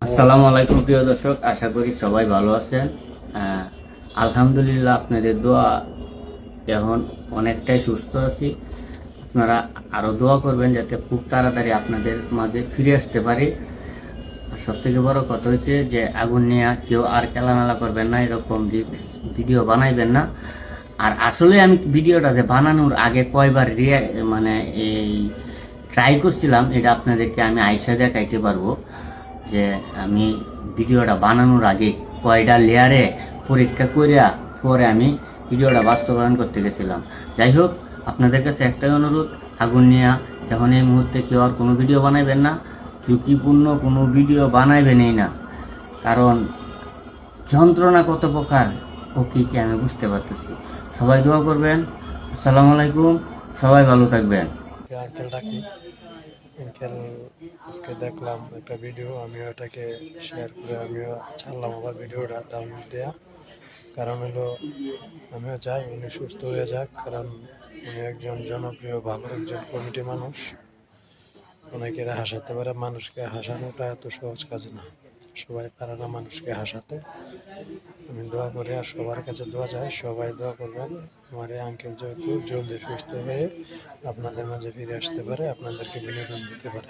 আসসালামু আলাইকুম প্রিয় দর্শক, আশা করি সবাই ভালো আছেন। আলহামদুলিল্লাহ, আপনাদের দোয়া এখন অনেকটাই সুস্থ আছি। আপনারা আরো দোয়া করবেন যাতে খুব তাড়াতাড়ি আপনাদের মাঝে ফিরে আসতে পারি। আর সব থেকে বড় কথা হচ্ছে যে আগুন নিয়ে কেউ আর খেলামেলা করবেন না, এরকম ভিডিও বানাইবেন না। আর আসলে আমি ভিডিওটা যে বানানোর আগে কয়বার মানে এই ট্রাই করছিলাম, এটা আপনাদেরকে আমি আইসা দেখাইতে পারবো যে আমি ভিডিওটা বানানোর আগে কয়টা লেয়ারে পরীক্ষা করিয়া পরে আমি ভিডিওটা বাস্তবায়ন করতে গেছিলাম। যাই হোক, আপনাদের কাছে একটাই অনুরোধ, আগুন নিয়ে এখন এই মুহূর্তে কেউ আর কোনো ভিডিও বানাইবেন না, ঝুঁকিপূর্ণ কোনো ভিডিও বানাইবেনই না। কারণ যন্ত্রণা কত প্রকার ও কি কি আমি বুঝতে পারতেছি। সবাই দোয়া করবেন। আসসালামু আলাইকুম, সবাই ভালো থাকবেন। আঙ্কেল ডাকি। আঙ্কেল আজকে দেখলাম একটা ভিডিও, আমিও এটাকে শেয়ার করে আমিও ছাড়লাম আবার ভিডিওটা ডাউনলোড দেওয়া। কারণ হলো আমিও চাই উনি সুস্থ হয়ে যাক, কারণ উনি একজন জনপ্রিয় ভালো একজন কমিটি মানুষ। অনেকের হাসাতে পারে, মানুষকে হাসানোটা এত সহজ কাজ না, সবাই পারে না মানুষকে হাসাতে। আমি দোয়া করি আর সবার কাছে দোয়া চাই, সবাই দোয়া করবেন আমার এই আঙ্কেল যেহেতু জলদি সুস্থ হয়ে আপনাদের মাঝে ফিরে আসতে পারে, আপনাদেরকে বিনোদন দিতে পারে।